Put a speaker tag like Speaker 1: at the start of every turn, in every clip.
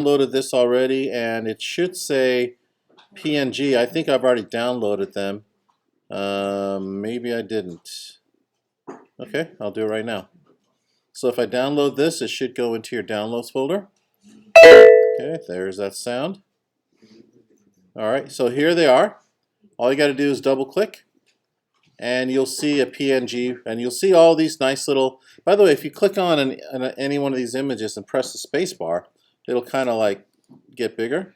Speaker 1: downloaded this already, and it should say PNG. I think I've already downloaded them. Maybe I didn't. Okay, I'll do it right now. So if I download this, it should go into your downloads folder. Okay, there's that sound. Alright, so here they are. All you got to do is double click, and you'll see a PNG, and you'll see all these nice little... By the way, if you click on any one of these images and press the space bar, it'll kind of like get bigger.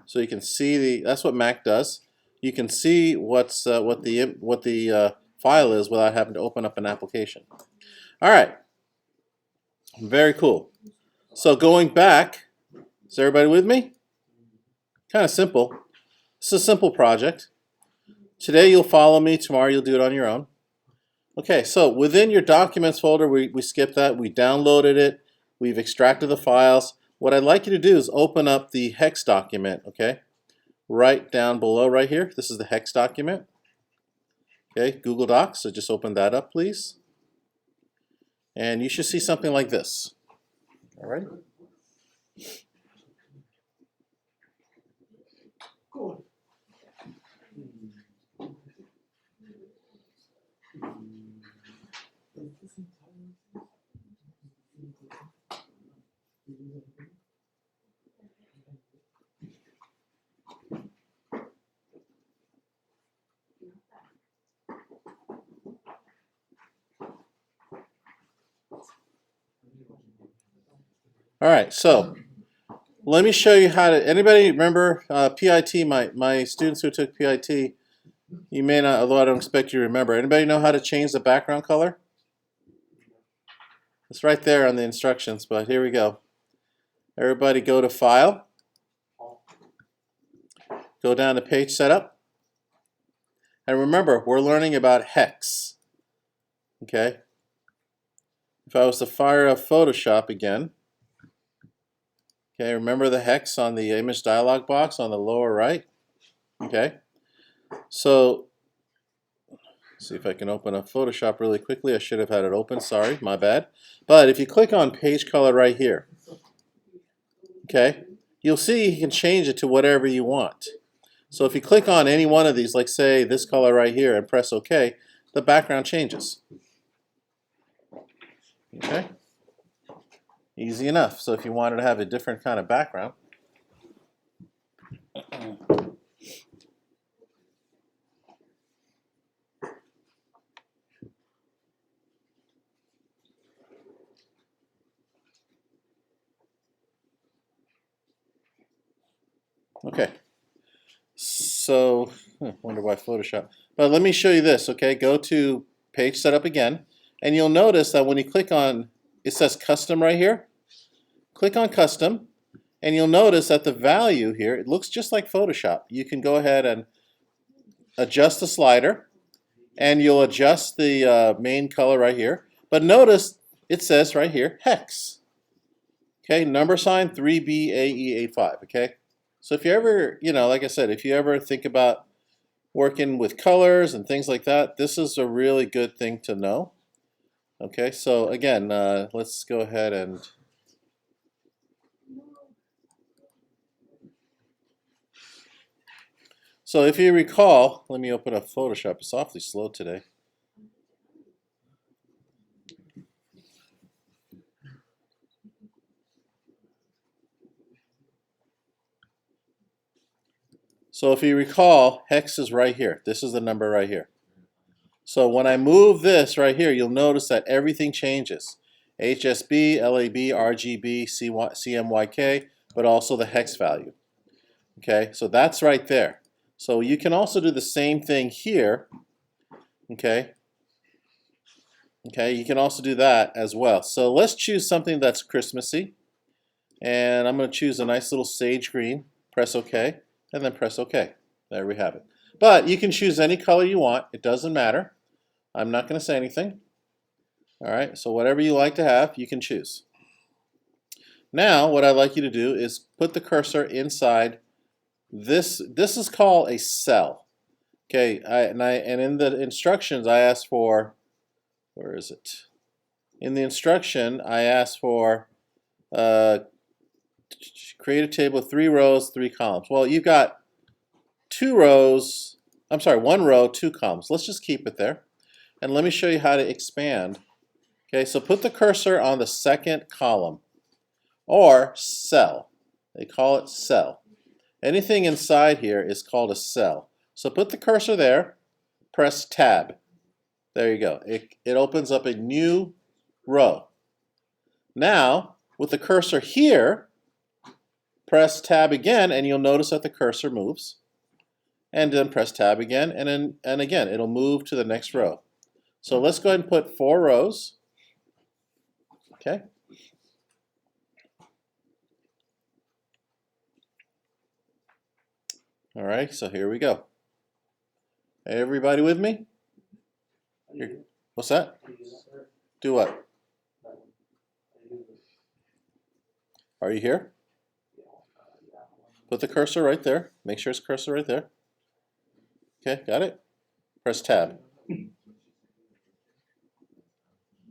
Speaker 1: So you can see the... That's what Mac does. You can see what the file is without having to open up an application. Alright, very cool. So going back, is everybody with me? Kind of simple. It's a simple project. Today you'll follow me, tomorrow you'll do it on your own. Okay, so within your documents folder, we skipped that, we downloaded it, we've extracted the files. What I'd like you to do is open up the HEX document, okay? Right down below right here, this is the HEX document. Okay, Google Docs, so just open that up please. And you should see something like this. All right.
Speaker 2: Cool.
Speaker 1: All right, so let me show you how to, anybody remember PIT, my students who took PIT, you may not, although I don't expect you to remember. Anybody know how to change the background color? It's right there on the instructions, but here we go. Everybody go to File, go down to Page Setup, and remember, we're learning about HEX, okay? If I was to fire up Photoshop again, okay, remember the HEX on the image dialog box on the lower right? Okay, so see if I can open up Photoshop really quickly. I should have had it open, sorry, my bad. But if you click on page color right here, okay, you'll see you can change it to whatever you want. So if you click on any one of these, like say this color right here, and press OK, the background changes. Okay? Easy enough. So if you wanted to have a different kind of background, okay. So, wonder why Photoshop. But let me show you this, okay? Go to Page Setup again, and you'll notice that when you click on, it says Custom right here. Click on Custom, and you'll notice that the value here, it looks just like Photoshop. You can go ahead and adjust the slider, and you'll adjust the main color right here. But notice it says right here, HEX. Okay, number sign 3BAE85, okay? So if you ever, like I said, if you ever think about working with colors and things like that, this is a really good thing to know. Okay, so again, let's go ahead and so if you recall, let me open up Photoshop. It's awfully slow today. So if you recall, HEX is right here. This is the number right here. So when I move this right here, you'll notice that everything changes. HSB, LAB, RGB, CMYK, but also the HEX value. Okay, so that's right there. So you can also do the same thing here. Okay. Okay, you can also do that as well. So let's choose something that's Christmassy. And I'm going to choose a nice little sage green. Press OK. And then press OK. There we have it. But you can choose any color you want. It doesn't matter. I'm not going to say anything. All right, so whatever you like to have, you can choose. Now, what I'd like you to do is put the cursor inside this. This is called a cell. Okay, and in the instructions, I asked for, where is it? In the instruction, I asked for create a table with 3 rows, 3 columns. Well, you've got 2 rows, I'm sorry, 1 row, 2 columns. Let's just keep it there. And let me show you how to expand. Okay, so put the cursor on the second column, or cell. They call it cell. Anything inside here is called a cell. So put the cursor there, press tab. There you go. It opens up a new row. Now, with the cursor here, press tab again, and you'll notice that the cursor moves. And then press tab again, and again, it'll move to the next row. So let's go ahead and put 4 rows. Okay. All right, so here we go. Everybody with me? What's that? Do what? Are you here? Put the cursor right there. Make sure it's cursor right there. Okay, got it? Press tab.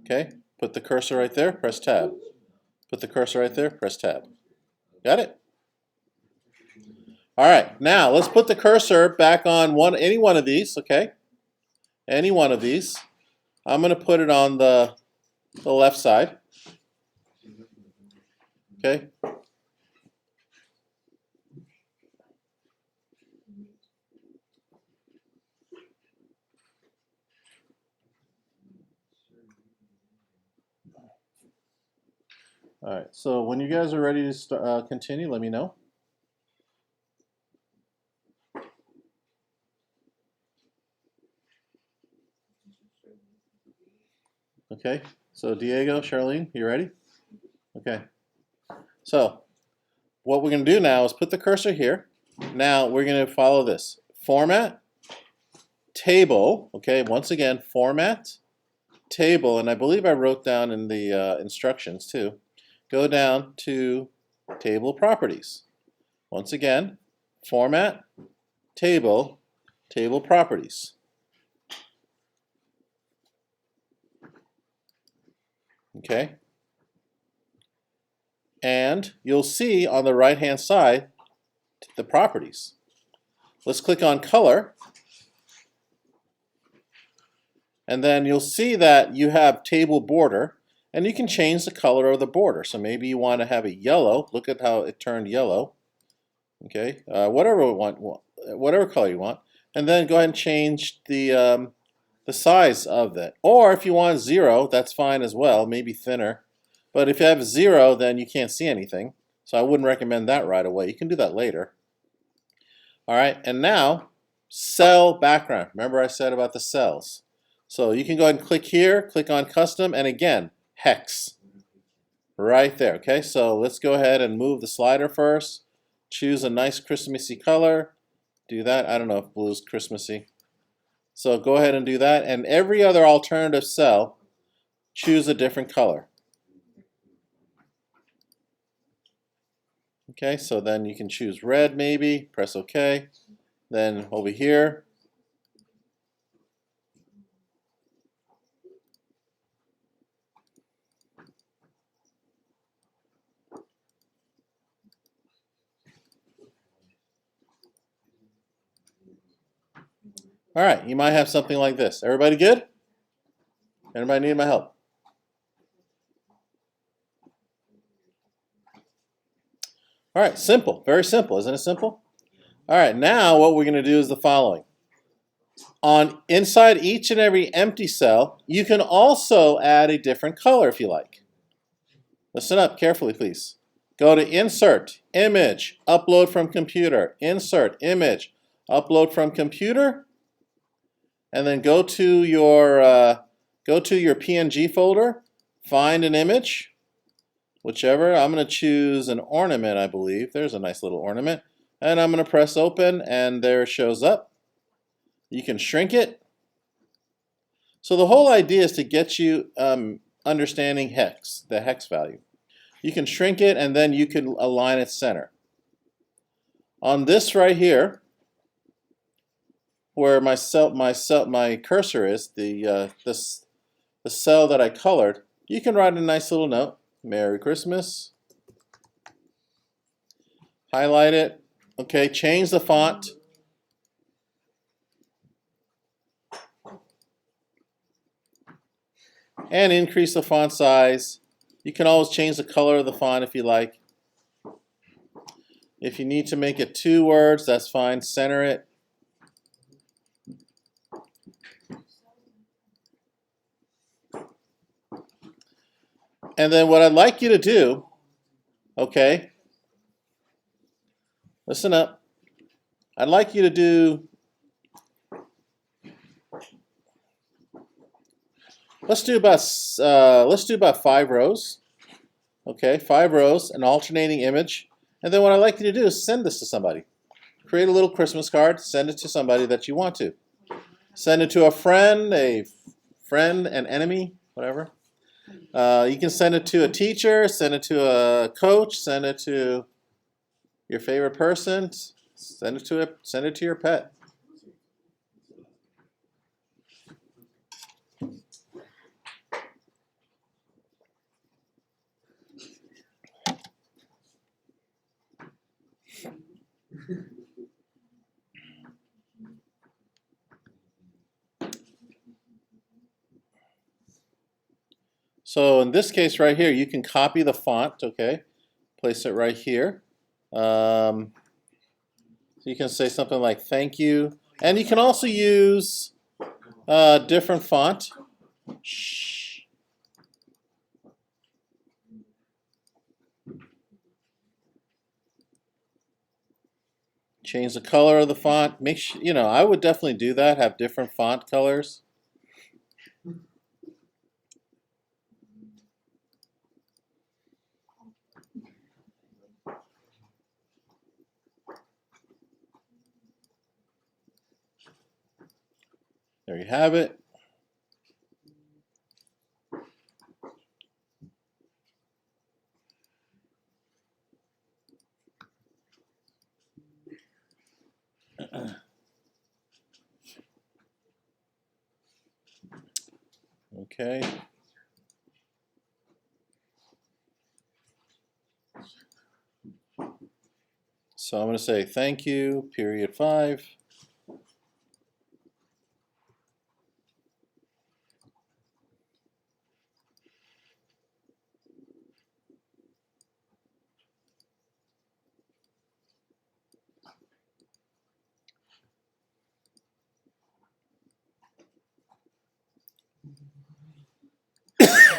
Speaker 1: Okay, put the cursor right there, press tab. Put the cursor right there, press tab. Got it? All right, now let's put the cursor back on any one of these, okay? Any one of these. I'm going to put it on the left side. Okay? All right, so when you guys are ready to continue, let me know. Okay, so Diego, Charlene, you ready? Okay. So what we're going to do now is put the cursor here. Now we're going to follow this. Format, table, okay, once again, format, table, and I believe I wrote down in the instructions too. Go down to table properties. Once again, format, table, table properties. Okay. And you'll see on the right hand side the properties. Let's click on color. And then you'll see that you have table border, and you can change the color of the border. So maybe you want to have a yellow. Look at how it turned yellow. Okay, whatever color you want. And then go ahead and change the size of that. Or if you want 0, that's fine as well, maybe thinner. But if you have 0, then you can't see anything. So I wouldn't recommend that right away. You can do that later. All right, and now cell background. Remember I said about the cells. So you can go ahead and click here, click on custom, and again, hex. Right there, okay? So let's go ahead and move the slider first. Choose a nice Christmassy color. Do that. I don't know if blue's Christmassy. So go ahead and do that. And every other alternative cell, choose a different color. Okay, so then you can choose red maybe, press OK. Then over here, all right, you might have something like this. Everybody good? Anybody need my help? All right, simple, very simple, isn't it simple? All right, now what we're going to do is the following. Inside each and every empty cell, you can also add a different color if you like. Listen up carefully, please. Go to Insert, Image, Upload from Computer, Insert, Image, Upload from Computer, and then go to your PNG folder, find an image, whichever. I'm going to choose an ornament, I believe. There's a nice little ornament. And I'm going to press open, and there it shows up. You can shrink it. So the whole idea is to get you understanding hex, the hex value. You can shrink it, and then you can align its center. On this right here, where my cursor is, the cell that I colored, you can write a nice little note. Merry Christmas. highlight it. Okay, change the font. And increase the font size. You can always change the color of the font if you like. If you need to make it 2 words, that's fine. Center it. And then what I'd like you to do, okay, listen up. I'd like you to do, let's do about 5 rows. Okay, 5 rows, an alternating image. And then what I'd like you to do is send this to somebody. Create a little Christmas card, send it to somebody that you want to. Send it to a friend, an enemy, whatever. You can send it to a teacher, send it to a coach, send it to your favorite person, send it to your pet. So in this case right here, you can copy the font, okay? Place it right here. So you can say something like thank you. And you can also use a different font. Shh. Change the color of the font. Make sure, you know, I would definitely do that, have different font colors. There you have it. Okay. So I'm going to say thank you, period 5.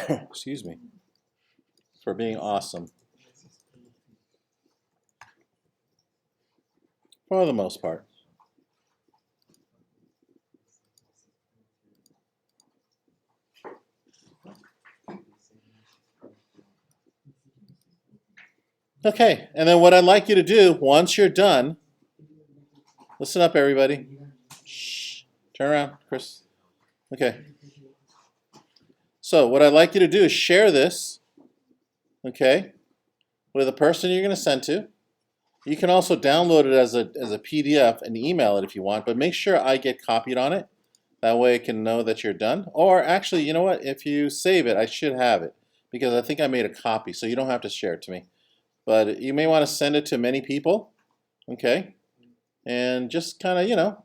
Speaker 1: Excuse me, for being awesome. For the most part. Okay, and then what I'd like you to do once you're done, listen up everybody. Shh. Turn around, Chris. Okay. So what I'd like you to do is share this, okay, with a person you're going to send to. You can also download it as a PDF and email it if you want, but make sure I get copied on it. That way I can know that you're done. Or actually, you know what? If you save it, I should have it because I think I made a copy, so you don't have to share it to me. But you may want to send it to many people, okay? And just kind of, you know,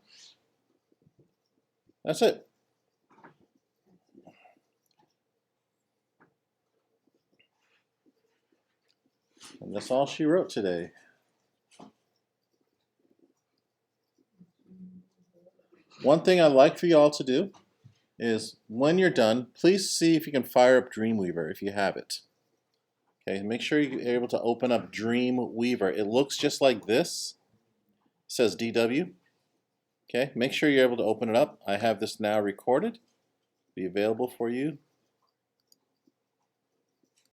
Speaker 1: that's it. And that's all she wrote today. One thing I'd like for you all to do is when you're done, please see if you can fire up Dreamweaver if you have it. Okay, make sure you're able to open up Dreamweaver. It looks just like this. It says DW. Okay, make sure you're able to open it up. I have this now recorded. Be available for you